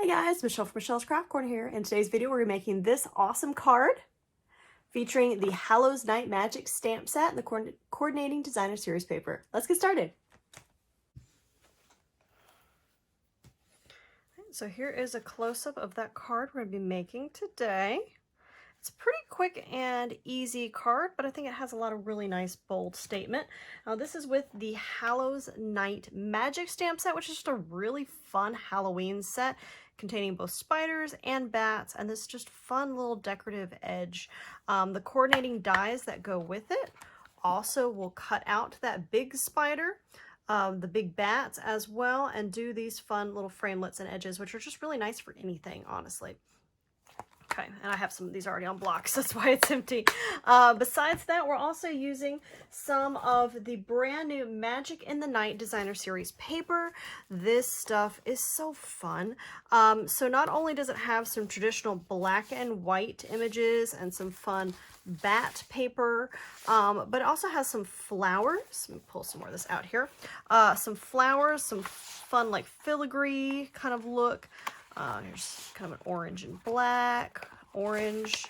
Hey guys, Michelle from Michelle's Craft Corner here. In today's video, we're making this awesome card featuring the Hallows Night Magic stamp set and the coordinating designer series paper. Let's get started. So here is a close-up of that card we're going to be making today. It's a pretty quick and easy card, but I think it has a lot of really nice bold statement. This is with the Hallows Night Magic stamp set, which is just a really fun Halloween set containing both spiders and bats, and this just fun little decorative edge. The coordinating dies that go with it also will cut out that big spider, the big bats as well, and do these fun little framelits and edges, which are just really nice for anything, honestly. Okay, and I have some of these already on blocks, that's why it's empty. Besides that, we're also using some of the brand new Magic in the Night Designer Series paper. This stuff is so fun. So not only does it have some traditional black and white images and some fun bat paper, but it also has some flowers. Let me pull some more of this out here. Some flowers, some fun like filigree kind of look. Here's kind of an orange and black, orange,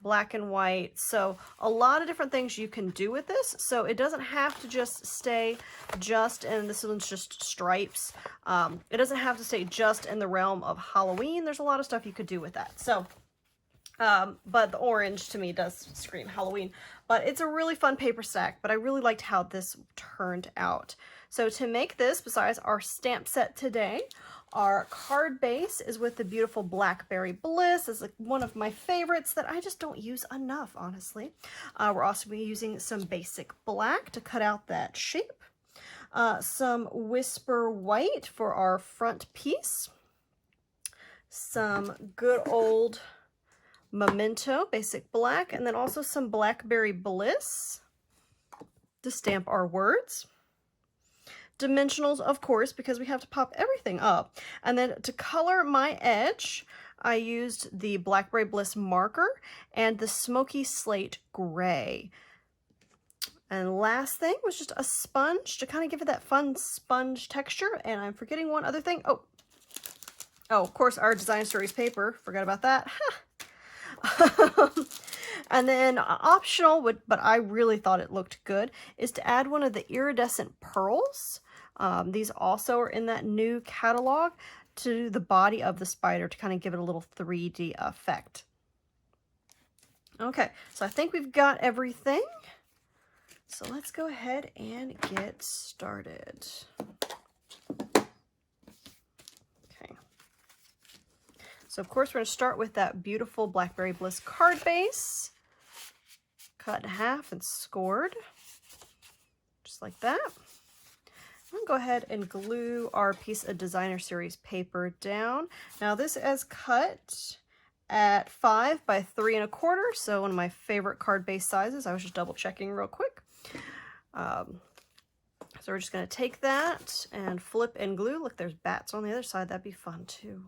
black and white. So a lot of different things you can do with this. So it doesn't have to just stay and this one's just stripes. It doesn't have to stay just in the realm of Halloween. There's a lot of stuff you could do with that. So, but the orange to me does scream Halloween. But it's a really fun paper stack, but I really liked how this turned out. So to make this, besides our stamp set today, our card base is with the beautiful Blackberry Bliss. It's like one of my favorites that I just don't use enough, honestly. We're also going to be using some basic black to cut out that shape. Some Whisper White for our front piece. Some good old Memento basic black, and then also some Blackberry Bliss to stamp our words. Dimensionals, of course, because we have to pop everything up. And then to color my edge, I used the Blackberry Bliss marker and the Smoky Slate Gray. And last thing was just a sponge to kind of give it that fun sponge texture. And I'm forgetting one other thing. Oh, of course, our design series paper. Forgot about that. And then optional, but I really thought it looked good, is to add one of the iridescent pearls. These also are in that new catalog to the body of the spider to kind of give it a little 3D effect. Okay, so I think we've got everything. So let's go ahead and get started. Okay. So of course we're going to start with that beautiful Blackberry Bliss card base. Cut in half and scored, just like that. I'm going to go ahead and glue our piece of designer series paper down. Now this is cut at 5 by 3 1/4, so one of my favorite card base sizes. I was just double checking real quick. So we're just going to take that and flip and glue. Look, there's bats on the other side. That'd be fun too.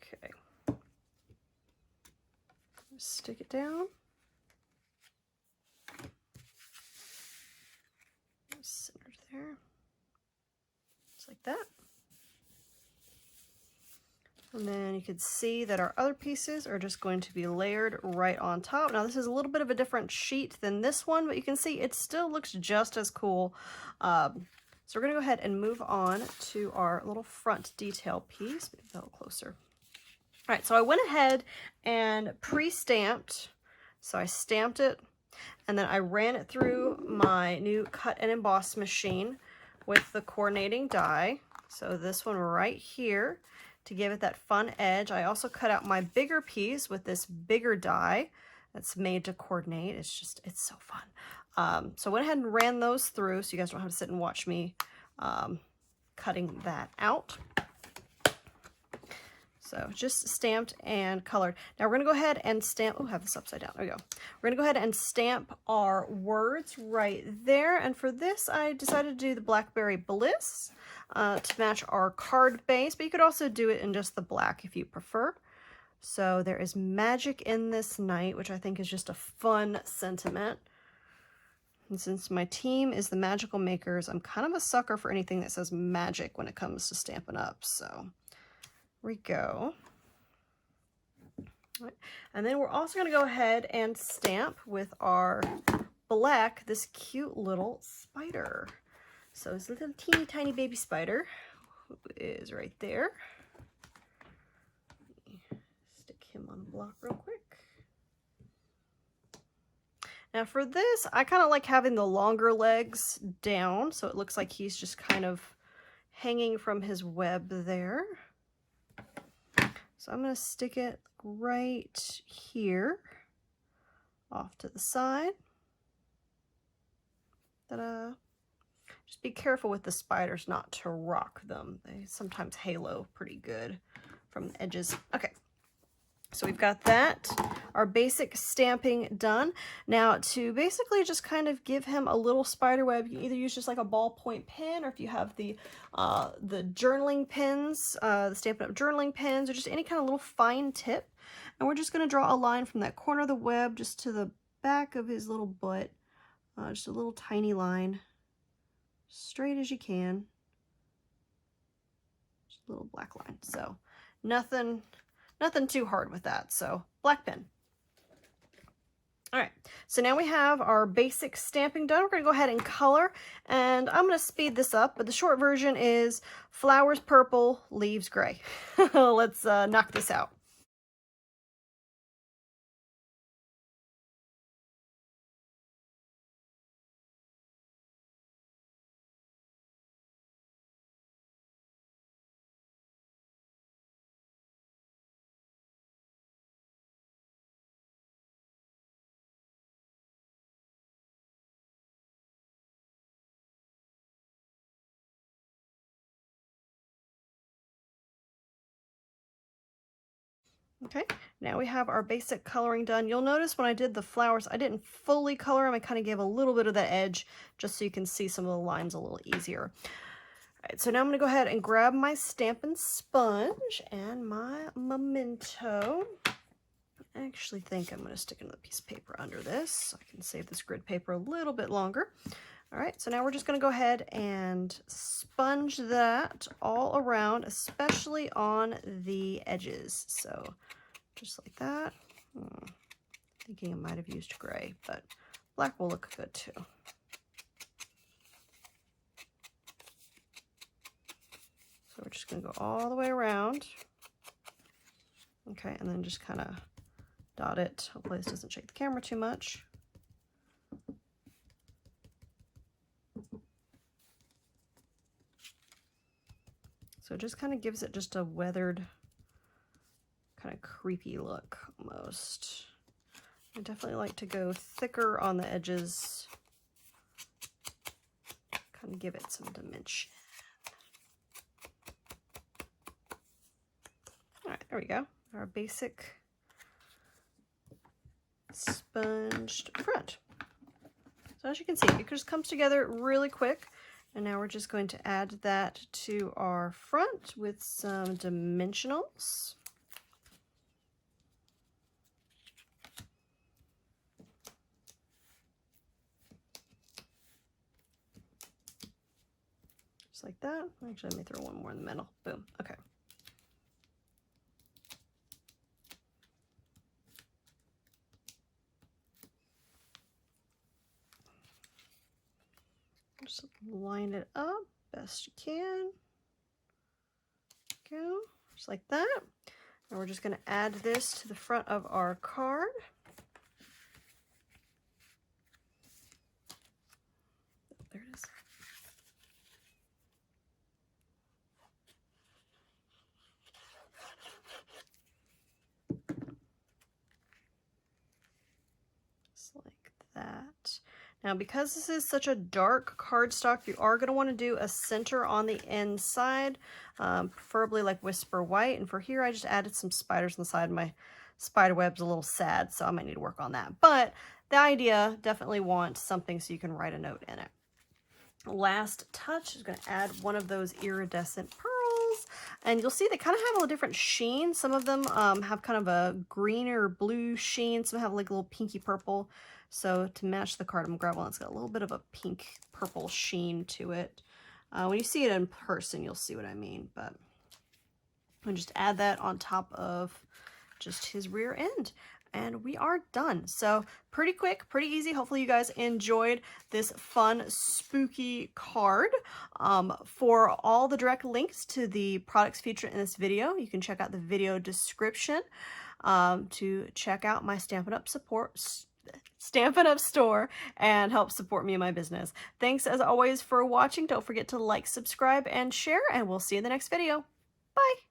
Okay. Stick it down. Centered there. Just like that. And then you can see that our other pieces are just going to be layered right on top. Now this is a little bit of a different sheet than this one, but you can see it still looks just as cool. So we're going to go ahead and move on to our little front detail piece. Maybe a little closer. All right, so I went ahead and pre-stamped. So I stamped it, and then I ran it through my new cut and emboss machine with the coordinating die. So this one right here to give it that fun edge. I also cut out my bigger piece with this bigger die that's made to coordinate. It's so fun. So I went ahead and ran those through so you guys don't have to sit and watch me cutting that out. So just stamped and colored. Now we're going to go ahead and stamp, oh, have this upside down, there we go. We're going to go ahead and stamp our words right there. And for this, I decided to do the Blackberry Bliss to match our card base, but you could also do it in just the black if you prefer. So there is magic in this night, which I think is just a fun sentiment. And since my team is the Magical Makers, I'm kind of a sucker for anything that says magic when it comes to Stampin' Up. So here we go. All right. And then we're also going to go ahead and stamp with our black this cute little spider. So this little teeny tiny baby spider is right there. Stick him on a block real quick. Now for this, I kind of like having the longer legs down, so it looks like he's just kind of hanging from his web there. So I'm going to stick it right here, off to the side. Ta-da! Just be careful with the spiders not to rock them. They sometimes halo pretty good from the edges. Okay. So we've got that, our basic stamping done. Now to basically just kind of give him a little spider web, you can either use just like a ballpoint pen, or if you have the journaling pens, the Stampin' Up! Journaling pens, or just any kind of little fine tip. And we're just going to draw a line from that corner of the web just to the back of his little butt. Just a little tiny line, straight as you can. Just a little black line. So nothing too hard with that. So black pen. All right, so now we have our basic stamping done. We're going to go ahead and color, and I'm going to speed this up, but the short version is flowers purple, leaves gray. Let's knock this out. Okay, now we have our basic coloring done. You'll notice when I did the flowers, I didn't fully color them. I kind of gave a little bit of that edge just so you can see some of the lines a little easier. All right, so now I'm going to go ahead and grab my Stampin' Sponge and my Memento. I actually think I'm going to stick another piece of paper under this so I can save this grid paper a little bit longer. All right, so now we're just going to go ahead and sponge that all around, especially on the edges. So just like that. Thinking I might have used gray, but black will look good too. So we're just going to go all the way around. Okay, and then just kind of dot it. Hopefully this doesn't shake the camera too much. So it just kind of gives it just a weathered, kind of creepy look almost. I definitely like to go thicker on the edges, kind of give it some dimension. All right, there we go. Our basic sponged front. So as you can see, it just comes together really quick. And now we're just going to add that to our front with some dimensionals. Just like that. Actually, let me throw one more in the middle. Boom. Okay. Just line it up best you can. Go, just like that. And we're just going to add this to the front of our card. There it is. Just like that. Now, because this is such a dark cardstock, you are going to want to do a center on the inside, preferably like Whisper White. And for here, I just added some spiders on the side. My spider web's a little sad, so I might need to work on that. But the idea, definitely want something so you can write a note in it. Last touch is going to add one of those iridescent pearls. And you'll see they kind of have a different sheen. Some of them have kind of a green or blue sheen. Some have like a little pinky purple. So to match the card, I'm going to grab one that's got a little bit of a pink purple sheen to it. When you see it in person, you'll see what I mean. But I'm just add that on top of just his rear end. And we are done. So pretty quick, pretty easy. Hopefully you guys enjoyed this fun, spooky card. For all the direct links to the products featured in this video, you can check out the video description to check out my Stampin' Up! Stampin' Up! Store and help support me in my business. Thanks as always for watching. Don't forget to like, subscribe, and share, and we'll see you in the next video. Bye!